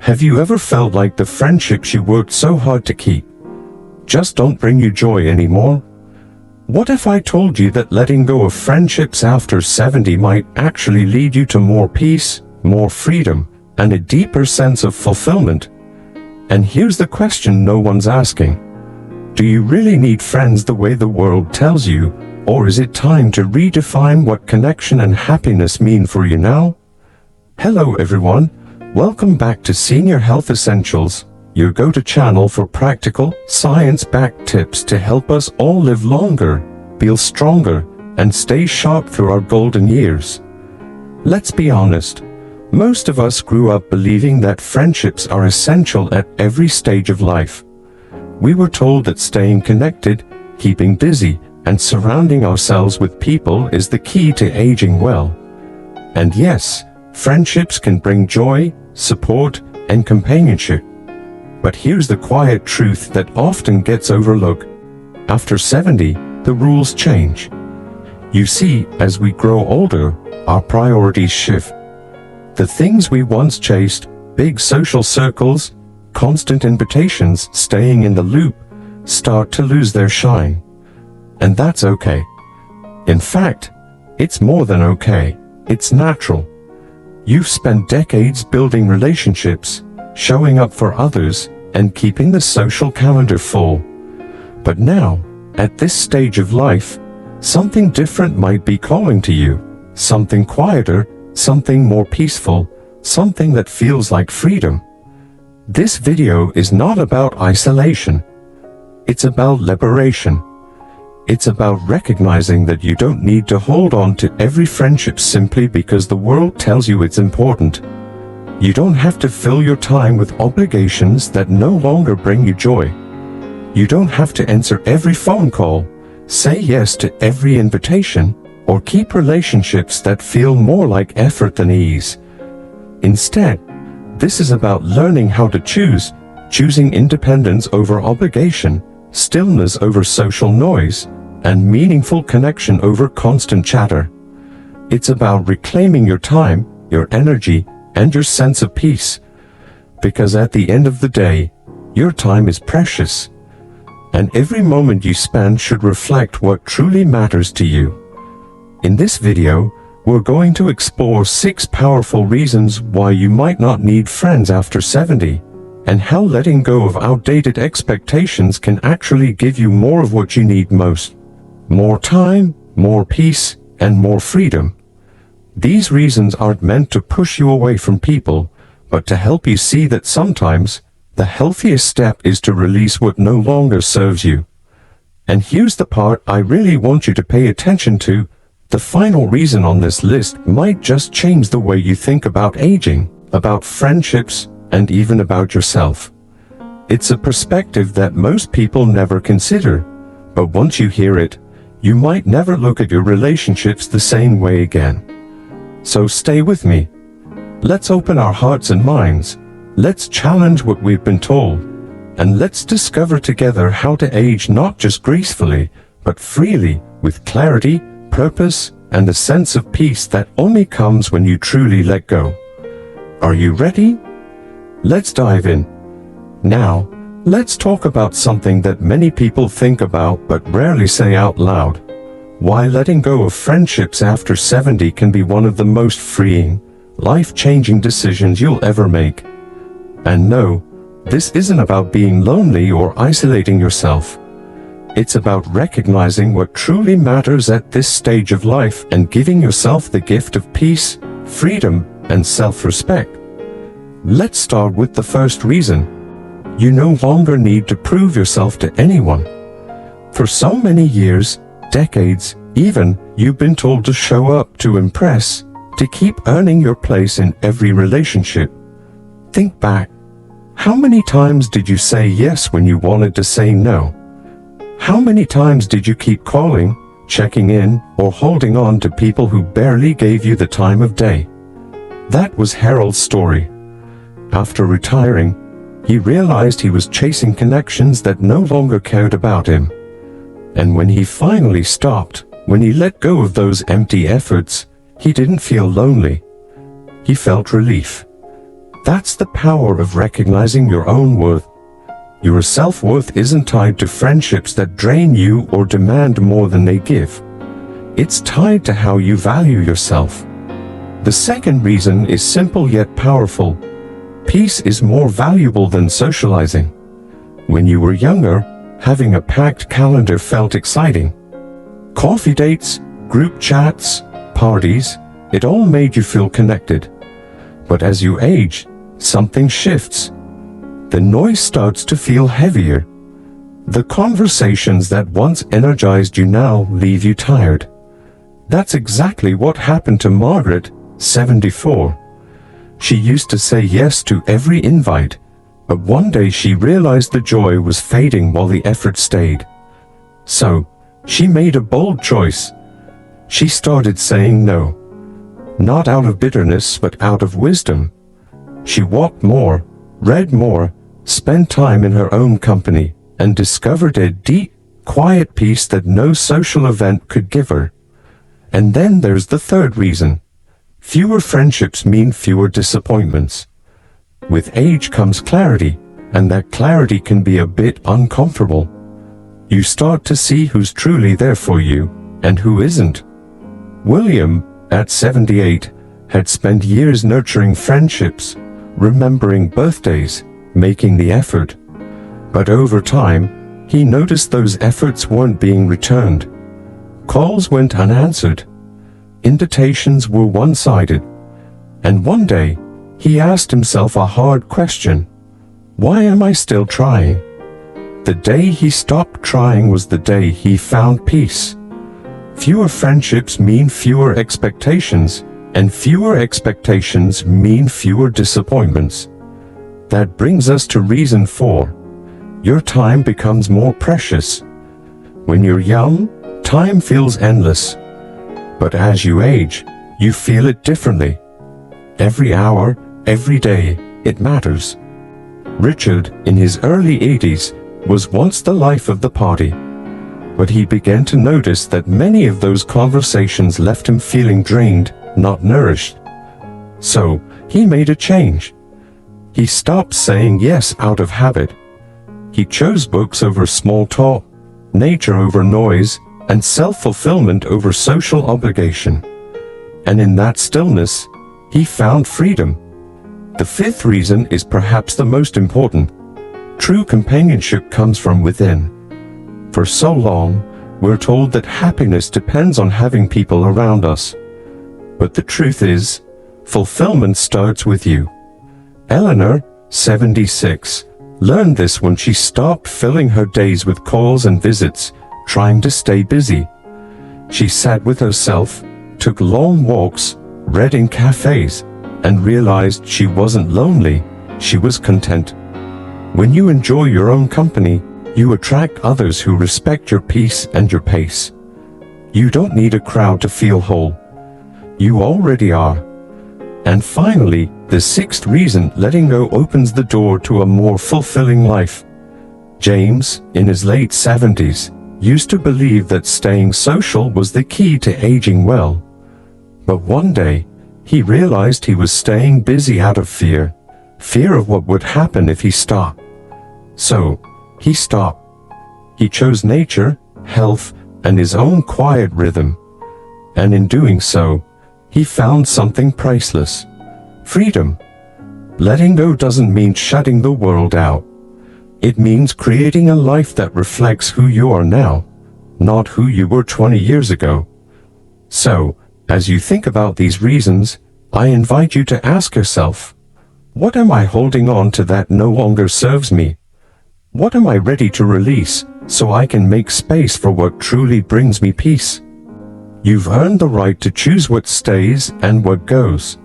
Have you ever felt like the friendships you worked so hard to keep just don't bring you joy anymore? What if I told you that letting go of friendships after 70 might actually lead you to more peace, more freedom, and a deeper sense of fulfillment? And here's the question no one's asking. Do you really need friends the way the world tells you, or is it time to redefine what connection and happiness mean for you now? Hello everyone, welcome back to Senior Health Essentials, your go-to channel for practical, science-backed tips to help us all live longer, feel stronger, and stay sharp through our golden years. Let's be honest, most of us grew up believing that friendships are essential at every stage of life. We were told that staying connected, keeping busy, and surrounding ourselves with people is the key to aging well. And yes, friendships can bring joy, support, and companionship. But here's the quiet truth that often gets overlooked. After 70, the rules change. You see, as we grow older, our priorities shift. The things we once chased, big social circles, constant invitations, staying in the loop, start to lose their shine. And that's okay. In fact, it's more than okay. It's natural. You've spent decades building relationships, showing up for others, and keeping the social calendar full. But now, at this stage of life, something different might be calling to you. Something quieter, something more peaceful, something that feels like freedom. This video is not about isolation. It's about liberation. It's about recognizing that you don't need to hold on to every friendship simply because the world tells you it's important. You don't have to fill your time with obligations that no longer bring you joy. You don't have to answer every phone call, say yes to every invitation, or keep relationships that feel more like effort than ease. Instead, this is about learning how to choosing independence over obligation, stillness over social noise, and meaningful connection over constant chatter. It's about reclaiming your time, your energy, and your sense of peace. Because at the end of the day, your time is precious. And every moment you spend should reflect what truly matters to you. In this video, we're going to explore 6 powerful reasons why you might not need friends after 70, and how letting go of outdated expectations can actually give you more of what you need most. More time, more peace, and more freedom. These reasons aren't meant to push you away from people, but to help you see that sometimes, the healthiest step is to release what no longer serves you. And here's the part I really want you to pay attention to. The final reason on this list might just change the way you think about aging, about friendships, and even about yourself. It's a perspective that most people never consider, but once you hear it, you might never look at your relationships the same way again. So stay with me. Let's open our hearts and minds. Let's challenge what we've been told. And let's discover together how to age not just gracefully, but freely, with clarity, purpose, and a sense of peace that only comes when you truly let go. Are you ready? Let's dive in. Now, let's talk about something that many people think about but rarely say out loud. Why letting go of friendships after 70 can be one of the most freeing, life-changing decisions you'll ever make. And no, this isn't about being lonely or isolating yourself. It's about recognizing what truly matters at this stage of life and giving yourself the gift of peace, freedom, and self-respect. Let's start with the first reason. You no longer need to prove yourself to anyone. For so many years, decades, even, you've been told to show up, to impress, to keep earning your place in every relationship. Think back. How many times did you say yes when you wanted to say no? How many times did you keep calling, checking in, or holding on to people who barely gave you the time of day? That was Harold's story. After retiring, he realized he was chasing connections that no longer cared about him. And when he finally stopped, when he let go of those empty efforts, he didn't feel lonely. He felt relief. That's the power of recognizing your own worth. Your self-worth isn't tied to friendships that drain you or demand more than they give. It's tied to how you value yourself. The second reason is simple yet powerful. Peace is more valuable than socializing. When you were younger, having a packed calendar felt exciting. Coffee dates, group chats, parties, it all made you feel connected. But as you age, something shifts. The noise starts to feel heavier. The conversations that once energized you now leave you tired. That's exactly what happened to Margaret, 74. She used to say yes to every invite, but one day she realized the joy was fading while the effort stayed. So, she made a bold choice. She started saying no. Not out of bitterness, but out of wisdom. She walked more, read more, spent time in her own company, and discovered a deep, quiet peace that no social event could give her. And then there's the third reason. Fewer friendships mean fewer disappointments. With age comes clarity, and that clarity can be a bit uncomfortable. You start to see who's truly there for you, and who isn't. William, at 78, had spent years nurturing friendships, remembering birthdays, making the effort. But over time, he noticed those efforts weren't being returned. Calls went unanswered. Invitations were one-sided. And one day, he asked himself a hard question. Why am I still trying? The day he stopped trying was the day he found peace. Fewer friendships mean fewer expectations, and fewer expectations mean fewer disappointments. That brings us to reason 4. Your time becomes more precious. When you're young, time feels endless. But as you age, you feel it differently. Every hour, every day, it matters. Richard, in his early 80s, was once the life of the party. But he began to notice that many of those conversations left him feeling drained, not nourished. So, he made a change. He stopped saying yes out of habit. He chose books over small talk, nature over noise, and self-fulfillment over social obligation. And in that stillness, he found freedom. The fifth reason is perhaps the most important. True companionship comes from within. For so long, we're told that happiness depends on having people around us. But the truth is, fulfillment starts with you. Eleanor, 76, learned this when she stopped filling her days with calls and visits, trying to stay busy. She sat with herself, took long walks, read in cafes, and realized she wasn't lonely, she was content. When you enjoy your own company, you attract others who respect your peace and your pace. You don't need a crowd to feel whole. You already are. And finally, the sixth reason, letting go opens the door to a more fulfilling life. James, in his late 70s, used to believe that staying social was the key to aging well. But one day, he realized he was staying busy out of fear of what would happen if he stopped. So, he stopped. He chose nature, health, and his own quiet rhythm. And in doing so, he found something priceless. Freedom. Letting go doesn't mean shutting the world out. It means creating a life that reflects who you are now, not who you were 20 years ago. So, as you think about these reasons, I invite you to ask yourself, what am I holding on to that no longer serves me? What am I ready to release so I can make space for what truly brings me peace? You've earned the right to choose what stays and what goes.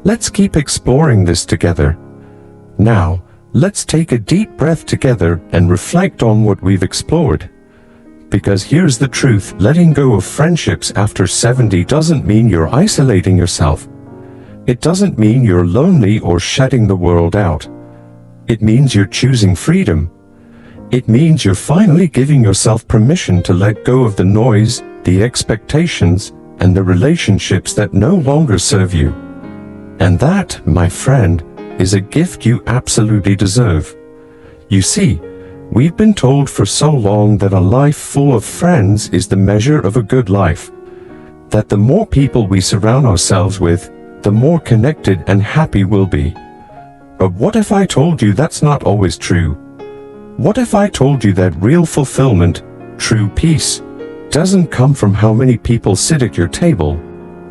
Let's keep exploring this together. Now, let's take a deep breath together and reflect on what we've explored. Because here's the truth, letting go of friendships after 70 doesn't mean you're isolating yourself. It doesn't mean you're lonely or shutting the world out. It means you're choosing freedom. It means you're finally giving yourself permission to let go of the noise, the expectations, and the relationships that no longer serve you. And that, my friend, is a gift you absolutely deserve. You see, we've been told for so long that a life full of friends is the measure of a good life. That the more people we surround ourselves with, the more connected and happy we'll be. But what if I told you that's not always true? What if I told you that real fulfillment, true peace, doesn't come from how many people sit at your table,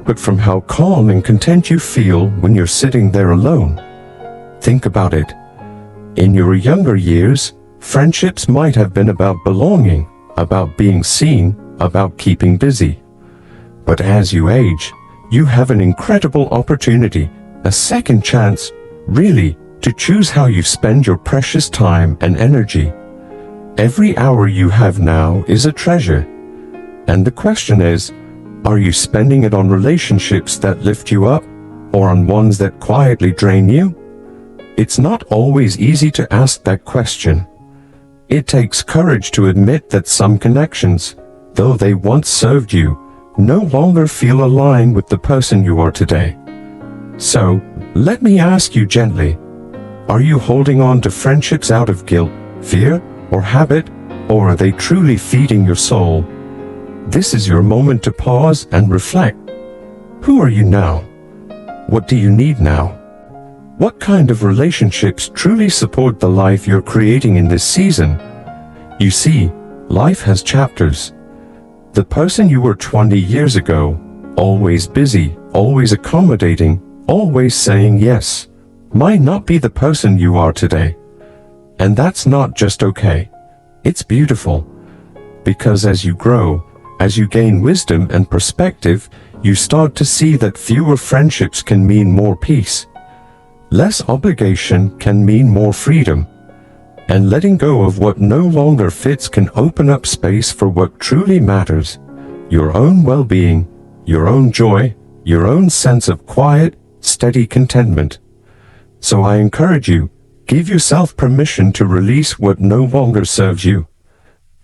but from how calm and content you feel when you're sitting there alone? Think about it. In your younger years, friendships might have been about belonging, about being seen, about keeping busy. But as you age, you have an incredible opportunity, a second chance, really, to choose how you spend your precious time and energy. Every hour you have now is a treasure. And the question is, are you spending it on relationships that lift you up, or on ones that quietly drain you? It's not always easy to ask that question. It takes courage to admit that some connections, though they once served you, no longer feel aligned with the person you are today. So, let me ask you gently, are you holding on to friendships out of guilt, fear, or habit, or are they truly feeding your soul? This is your moment to pause and reflect. Who are you now? What do you need now? What kind of relationships truly support the life you're creating in this season? You see, life has chapters. The person you were 20 years ago, always busy, always accommodating, always saying yes, might not be the person you are today. And that's not just okay. It's beautiful. Because as you grow, as you gain wisdom and perspective, you start to see that fewer friendships can mean more peace. Less obligation can mean more freedom. And letting go of what no longer fits can open up space for what truly matters. Your own well-being, your own joy, your own sense of quiet, steady contentment. So I encourage you, give yourself permission to release what no longer serves you.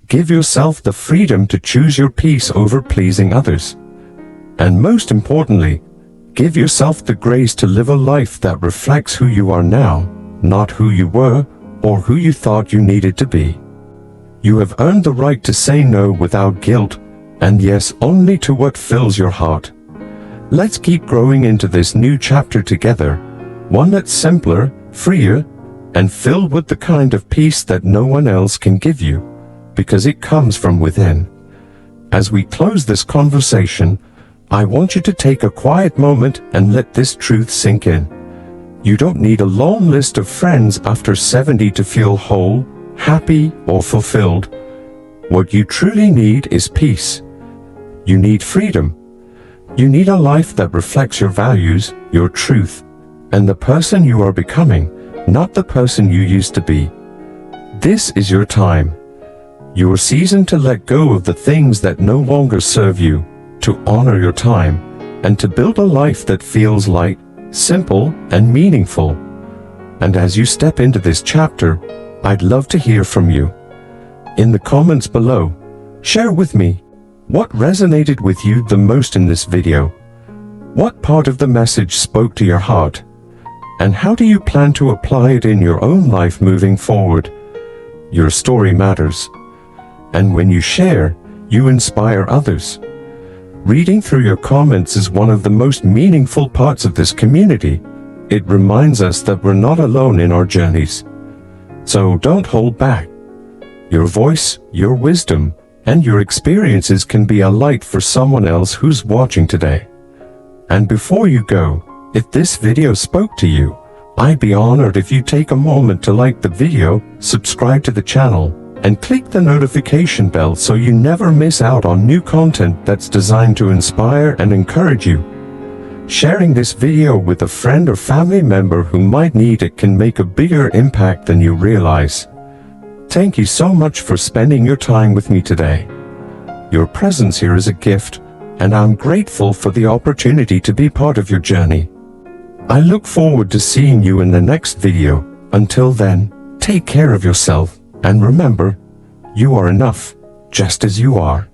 Give yourself the freedom to choose your peace over pleasing others. And most importantly, give yourself the grace to live a life that reflects who you are now, not who you were or who you thought you needed to be. You have earned the right to say no without guilt, and yes only to what fills your heart. Let's keep growing into this new chapter together, one that's simpler, freer, and filled with the kind of peace that no one else can give you, because it comes from within. As we close this conversation, I want you to take a quiet moment and let this truth sink in. You don't need a long list of friends after 70 to feel whole, happy, or fulfilled. What you truly need is peace. You need freedom. You need a life that reflects your values, your truth, and the person you are becoming, not the person you used to be. This is your time. Your season to let go of the things that no longer serve you, to honor your time, and to build a life that feels light, simple, and meaningful. And as you step into this chapter, I'd love to hear from you. In the comments below, share with me what resonated with you the most in this video. What part of the message spoke to your heart? And how do you plan to apply it in your own life moving forward? Your story matters. And when you share, you inspire others. Reading through your comments is one of the most meaningful parts of this community. It reminds us that we're not alone in our journeys. So don't hold back. Your voice, your wisdom, and your experiences can be a light for someone else who's watching today. And before you go, if this video spoke to you, I'd be honored if you take a moment to like the video, subscribe to the channel, and click the notification bell so you never miss out on new content that's designed to inspire and encourage you. Sharing this video with a friend or family member who might need it can make a bigger impact than you realize. Thank you so much for spending your time with me today. Your presence here is a gift, and I'm grateful for the opportunity to be part of your journey. I look forward to seeing you in the next video. Until then, take care of yourself. And remember, you are enough, just as you are.